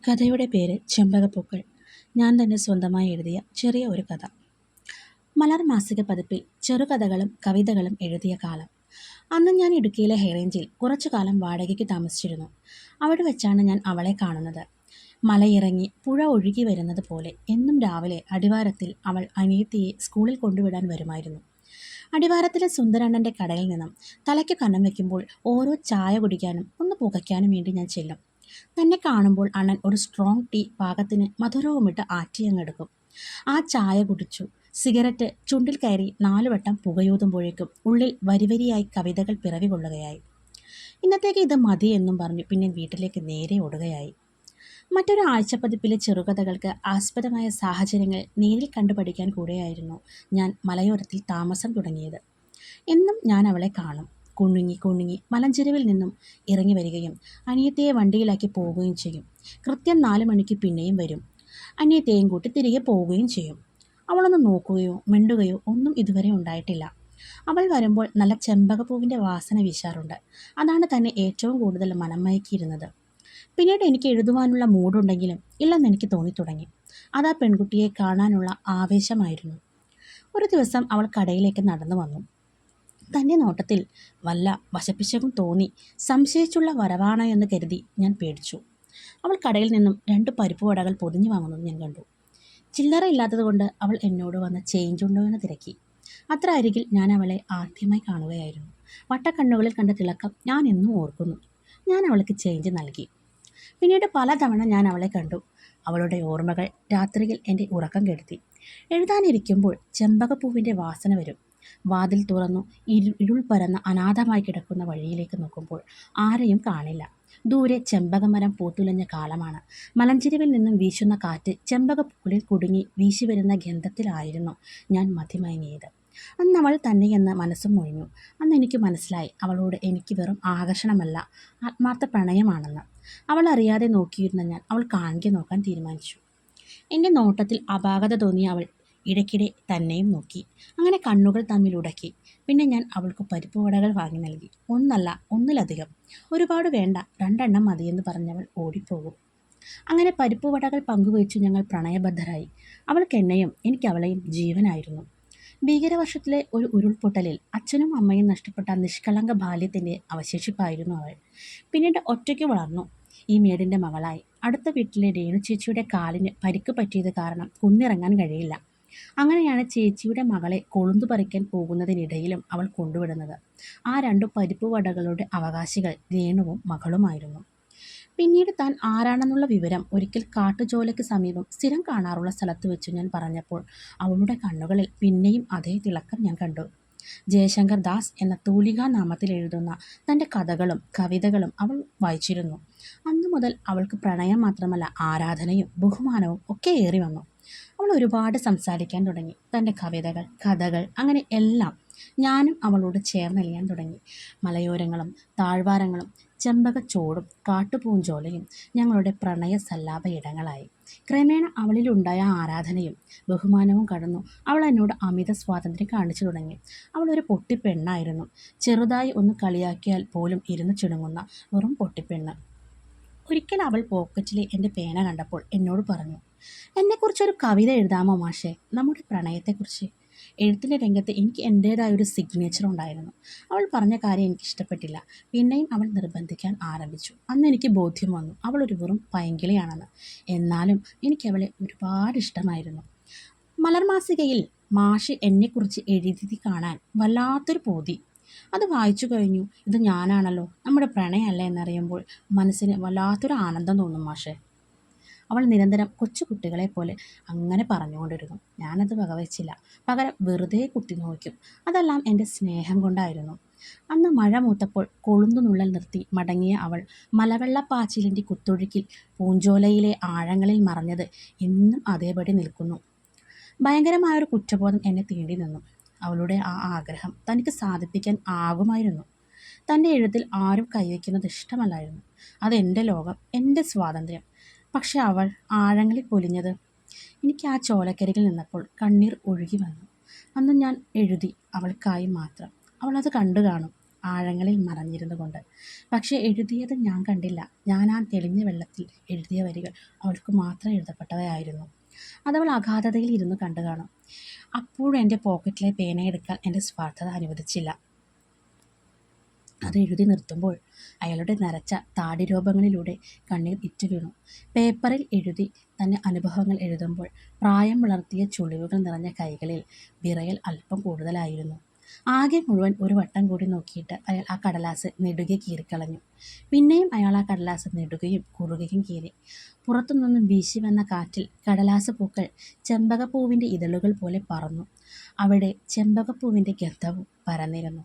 കഥയുടെ പേര് ചെമ്പകപ്പൂക്കൾ. ഞാൻ തന്നെ സ്വന്തമായി എഴുതിയ ചെറിയ ഒരു കഥ. മലർ മാസിക പതിപ്പിൽ ചെറുകഥകളും കവിതകളും എഴുതിയ കാലം. അന്ന് ഞാൻ ഇടുക്കിയിലെ ഹൈറേഞ്ചിൽ കുറച്ചു കാലം വാടകയ്ക്ക് താമസിച്ചിരുന്നു. അവിടെ വെച്ചാണ് ഞാൻ അവളെ കാണുന്നത്. മലയിറങ്ങി പുഴ ഒഴുകി വരുന്നത് പോലെ എന്നും രാവിലെ അടിവാരത്തിൽ അവൾ അനിയത്തിയെ സ്കൂളിൽ കൊണ്ടുവിടാൻ വരുമായിരുന്നു. അടിവാരത്തിലെ സുന്ദരണ്ണൻ്റെ കടയിൽ നിന്നും തലയ്ക്ക് കന്നം വയ്ക്കുമ്പോൾ ഓരോ ചായ കുടിക്കാനും ഒന്ന് പുകയ്ക്കാനും വേണ്ടി ഞാൻ ചെല്ലും. തന്നെ കാണുമ്പോൾ അണ്ണൻ ഒരു സ്ട്രോങ് ടീ പാകത്തിന് മധുരവുമിട്ട് ആറ്റിയങ്ങെടുക്കും. ആ ചായ കുടിച്ചു സിഗരറ്റ് ചുണ്ടിൽ കയറി 4 വട്ടം പുകയൂതുമ്പോഴേക്കും ഉള്ളിൽ വരിവരിയായി കവിതകൾ പിറവി കൊള്ളുകയായി. ഇന്നത്തേക്ക് ഇത് മതി എന്നും പറഞ്ഞു പിന്നെ വീട്ടിലേക്ക് നേരെ ഓടുകയായി. മറ്റൊരു ആഴ്ചപ്പതിപ്പിലെ ചെറുകഥകൾക്ക് ആസ്പദമായ സാഹചര്യങ്ങൾ നേരിൽ കണ്ടു പഠിക്കാൻ കൂടെയായിരുന്നു ഞാൻ മലയോരത്തിൽ താമസം തുടങ്ങിയത്. എന്നും ഞാൻ അവളെ കാണും. കുണുങ്ങി കുണുങ്ങി മലഞ്ചെരുവിൽ നിന്നും ഇറങ്ങി വരികയും അനിയത്തിയെ വണ്ടിയിലാക്കി പോവുകയും ചെയ്യും. കൃത്യം 4 മണിക്ക് പിന്നെയും വരും. അനിയത്തെയും കൂട്ടി തിരികെ പോവുകയും ചെയ്യും. അവളൊന്ന് നോക്കുകയോ മിണ്ടുകയോ ഒന്നും ഇതുവരെ ഉണ്ടായിട്ടില്ല. അവൾ വരുമ്പോൾ നല്ല ചെമ്പകപ്പൂവിൻ്റെ വാസന വീശാറുണ്ട്. അതാണ് തന്നെ ഏറ്റവും കൂടുതൽ മനം മയക്കിയിരുന്നത്. പിന്നീട് എനിക്ക് എഴുതുവാനുള്ള മൂടുണ്ടെങ്കിലും ഇല്ലെന്ന് എനിക്ക് തോന്നിത്തുടങ്ങി. അതാ പെൺകുട്ടിയെ കാണാനുള്ള ആവേശമായിരുന്നു. ഒരു ദിവസം അവൾ കടയിലേക്ക് നടന്നു വന്നു. തൻ്റെ നോട്ടത്തിൽ വല്ല വശപ്പിശകും തോന്നി. സംശയിച്ചുള്ള വരവാണോ എന്ന് കരുതി ഞാൻ പേടിച്ചു. അവൾ കടയിൽ നിന്നും 2 പരിപ്പ് വടകൾ പൊതിഞ്ഞു വാങ്ങുന്നത് ഞാൻ കണ്ടു. ചില്ലറ ഇല്ലാത്തതുകൊണ്ട് അവൾ എന്നോട് വന്ന് ചേഞ്ച് ഉണ്ടോ എന്ന് തിരക്കി. അത്ര അരികിൽ ഞാൻ അവളെ ആദ്യമായി കാണുകയായിരുന്നു. വട്ടക്കണ്ണുകളിൽ കണ്ട തിളക്കം ഞാൻ എന്നും ഓർക്കുന്നു. ഞാൻ അവൾക്ക് ചേഞ്ച് നൽകി. പിന്നീട് പലതവണ ഞാൻ അവളെ കണ്ടു. അവളുടെ ഓർമ്മകൾ രാത്രിയിൽ എൻ്റെ ഉറക്കം കെടുത്തി. എഴുതാനിരിക്കുമ്പോൾ ചെമ്പകപ്പൂവിൻ്റെ വാസന വരും. വാതിൽ തുറന്നു ഇരുൾ പരന്ന അനാഥമായി കിടക്കുന്ന വഴിയിലേക്ക് നോക്കുമ്പോൾ ആരെയും കാണില്ല. ദൂരെ ചെമ്പകമരം പൂത്തുലഞ്ഞ കാലമാണ്. മലഞ്ചെരുവിൽ നിന്നും വീശുന്ന കാറ്റ് ചെമ്പകപ്പൂക്കളിൽ കുടുങ്ങി വീശി വരുന്ന ഗന്ധത്തിലായിരുന്നു ഞാൻ മതിമയങ്ങിയത്. അന്ന് അവൾ തന്നെയെന്ന് മനസ്സും മൊഴിഞ്ഞു. അന്ന് എനിക്ക് മനസ്സിലായി അവളോട് എനിക്ക് വെറും ആകർഷണമല്ല, ആത്മാർത്ഥ പ്രണയമാണെന്ന്. അവൾ അറിയാതെ നോക്കിയിരുന്ന ഞാൻ അവൾ കാണുക നോക്കാൻ തീരുമാനിച്ചു. എൻ്റെ നോട്ടത്തിൽ അപാകത തോന്നിയ അവൾ ഇടയ്ക്കിടെ തന്നെയും നോക്കി. അങ്ങനെ കണ്ണുകൾ തമ്മിൽ ഉടക്കി. പിന്നെ ഞാൻ അവൾക്ക് പരിപ്പ് വടകൾ വാങ്ങി നൽകി. ഒന്നല്ല, ഒന്നിലധികം. ഒരുപാട് വേണ്ട, 2 എണ്ണം മതിയെന്ന് പറഞ്ഞവൾ ഓടിപ്പോകും. അങ്ങനെ പരിപ്പ് വടകൾ പങ്കുവച്ചു ഞങ്ങൾ പ്രണയബദ്ധരായി. അവൾക്ക് എന്നെയും എനിക്ക് അവളെയും ജീവനായിരുന്നു. ഭീകരവർഷത്തിലെ ഒരു ഉരുൾപൊട്ടലിൽ അച്ഛനും അമ്മയും നഷ്ടപ്പെട്ട നിഷ്കളങ്ക ബാല്യത്തിൻ്റെ അവശേഷിപ്പായിരുന്നു അവൾ. പിന്നീട് ഒറ്റയ്ക്ക് വളർന്നു. ഈ മേടിൻ്റെ മകളായി. അടുത്ത വീട്ടിലെ രേണു ചേച്ചിയുടെ കാലിന് പരിക്ക് പറ്റിയത് കാരണം കുന്നിറങ്ങാൻ കഴിയില്ല. അങ്ങനെയാണ് ചേച്ചിയുടെ മകളെ കൊളുന്തു പറിക്കാൻ പോകുന്നതിനിടയിലും അവൾ കൊണ്ടുവിടുന്നത്. ആ 2 പരിപ്പ് വടകളുടെ അവകാശികൾ രേണുവും മകളുമായിരുന്നു. പിന്നീട് താൻ ആരാണെന്നുള്ള വിവരം ഒരിക്കൽ കാട്ടുചോലയ്ക്ക് സമീപം സ്ഥിരം കാണാറുള്ള സ്ഥലത്ത് വെച്ച് ഞാൻ പറഞ്ഞപ്പോൾ അവളുടെ കണ്ണുകളിൽ പിന്നെയും അതേ തിളക്കം ഞാൻ കണ്ടു. ജയശങ്കർ ദാസ് എന്ന തൂലികാ നാമത്തിൽ എഴുതുന്ന തൻ്റെ കഥകളും കവിതകളും അവൾ വായിച്ചിരുന്നു. അന്നു മുതൽ അവൾക്ക് പ്രണയം മാത്രമല്ല ആരാധനയും ബഹുമാനവും ഒക്കെ ഏറി വന്നു. അവൾ ഒരുപാട് സംസാരിക്കാൻ തുടങ്ങി. തൻ്റെ കവിതകൾ, കഥകൾ, അങ്ങനെ എല്ലാം ഞാനും അവളോട് ചേർന്നലിയാൻ തുടങ്ങി. മലയോരങ്ങളും താഴ്വാരങ്ങളും ചെമ്പകച്ചോടും കാട്ടുപൂഞ്ചോലയും ഞങ്ങളുടെ പ്രണയ സല്ലാപ ഇടങ്ങളായി. ക്രമേണ അവളിലുണ്ടായ ആരാധനയും ബഹുമാനവും കടന്നു അവൾ എന്നോട് അമിത സ്വാതന്ത്ര്യം കാണിച്ചു തുടങ്ങി. അവൾ ഒരു പൊട്ടിപ്പെണ്ണായിരുന്നു. ചെറുതായി ഒന്ന് കളിയാക്കിയാൽ പോലും ഇരുന്ന് ചിണുങ്ങുന്ന വെറും പൊട്ടിപ്പെണ്ണ്. ഒരിക്കൽ അവൾ പോക്കറ്റിലെ എൻ്റെ പേന കണ്ടപ്പോൾ എന്നോട് പറഞ്ഞു, എന്നെക്കുറിച്ചൊരു കവിത എഴുതാമോ മാഷേ, നമ്മുടെ പ്രണയത്തെക്കുറിച്ച്. എഴുത്തിൻ്റെ രംഗത്ത് എനിക്ക് എൻ്റേതായൊരു സിഗ്നേച്ചർ ഉണ്ടായിരുന്നു. അവൾ പറഞ്ഞ കാര്യം എനിക്കിഷ്ടപ്പെട്ടില്ല. പിന്നെയും അവൾ നിർബന്ധിക്കാൻ ആരംഭിച്ചു. അന്ന് എനിക്ക് ബോധ്യം വന്നു അവളൊരു വെറും പൈങ്കിളിയാണെന്ന്. എന്നാലും എനിക്കവളെ ഒരുപാട് ഇഷ്ടമായിരുന്നു. മലർമാസികയിൽ മാഷ് എന്നെക്കുറിച്ച് എഴുതി കാണാൻ വല്ലാത്തൊരു പൂതി. അത് വായിച്ചു കഴിഞ്ഞു. ഇത് ഞാനാണല്ലോ, നമ്മുടെ പ്രണയമല്ല എന്നറിയുമ്പോൾ മനസ്സിന് വല്ലാത്തൊരു ആനന്ദം തോന്നും മാഷേ. അവൾ നിരന്തരം കൊച്ചുകുട്ടികളെ പോലെ അങ്ങനെ പറഞ്ഞുകൊണ്ടിരുന്നു. ഞാനത് വകവച്ചില്ല. പകരം വെറുതെ കുത്തി നോക്കും. അതെല്ലാം എൻ്റെ സ്നേഹം കൊണ്ടായിരുന്നു. അന്ന് മഴ മൂത്തപ്പോൾ കൊളുന്തുനുള്ളൽ നിർത്തി മടങ്ങിയ അവൾ മലവെള്ളപ്പാച്ചിലിൻ്റെ കുത്തൊഴുക്കിൽ പൂഞ്ചോലയിലെ ആഴങ്ങളിൽ മറഞ്ഞത് ഇന്നും അതേപടി നിൽക്കുന്നു. ഭയങ്കരമായൊരു കുറ്റബോധം എന്നെ തീണ്ടി നിന്നു. അവളുടെ ആ ആഗ്രഹം തനിക്ക് സാധിപ്പിക്കാൻ ആകുമായിരുന്നു. തൻ്റെ എഴുത്തിൽ ആരും കൈവയ്ക്കുന്നത് ഇഷ്ടമല്ലായിരുന്നു. അതെൻ്റെ ലോകം, എൻ്റെ സ്വാതന്ത്ര്യം. പക്ഷെ അവൾ ആഴങ്ങളിൽ പൊലിഞ്ഞത്. എനിക്ക് ആ ചോലക്കരികിൽ നിന്നപ്പോൾ കണ്ണീർ ഒഴുകി വന്നു. അന്ന് ഞാൻ എഴുതി അവൾക്കായി മാത്രം. അവളത് കണ്ടു കാണും. ആഴങ്ങളിൽ മറഞ്ഞിരുന്നു കൊണ്ട്. പക്ഷെ എഴുതിയത് ഞാൻ കണ്ടില്ല. ഞാൻ ആ തെളിഞ്ഞ വെള്ളത്തിൽ എഴുതിയ വരികൾ അവൾക്ക് മാത്രം എഴുതപ്പെട്ടവയായിരുന്നു. അതവൾ അഗാധതയിൽ ഇരുന്ന് കണ്ടു കാണും. അപ്പോഴും എൻ്റെ പോക്കറ്റിലെ പേനയെടുക്കാൻ എൻ്റെ സ്വാർത്ഥത അനുവദിച്ചില്ല. അത് എഴുതി നിർത്തുമ്പോൾ അയാളുടെ നരച്ച താടിരോപങ്ങളിലൂടെ കണ്ണീർ ഇറ്റു വീണു. പേപ്പറിൽ എഴുതി തൻ്റെ അനുഭവങ്ങൾ എഴുതുമ്പോൾ പ്രായം വളർത്തിയ ചുളിവുകൾ നിറഞ്ഞ കൈകളിൽ വിറയൽ അല്പം കൂടുതലായിരുന്നു. ആകെ മുഴുവൻ ഒരു വട്ടം കൂടി നോക്കിയിട്ട് അയാൾ ആ കടലാസ് നെടുകെ കീറിക്കളഞ്ഞു. പിന്നെയും അയാൾ ആ കടലാസ് നെടുകയും കുറുകയും കീറി. പുറത്തുനിന്നും വീശി വന്ന കാറ്റിൽ കടലാസ് പൂക്കൾ ചെമ്പകപ്പൂവിൻ്റെ ഇതളുകൾ പോലെ പറന്നു. അവിടെ ചെമ്പകപ്പൂവിൻ്റെ ഗന്ധവും പരന്നിരുന്നു.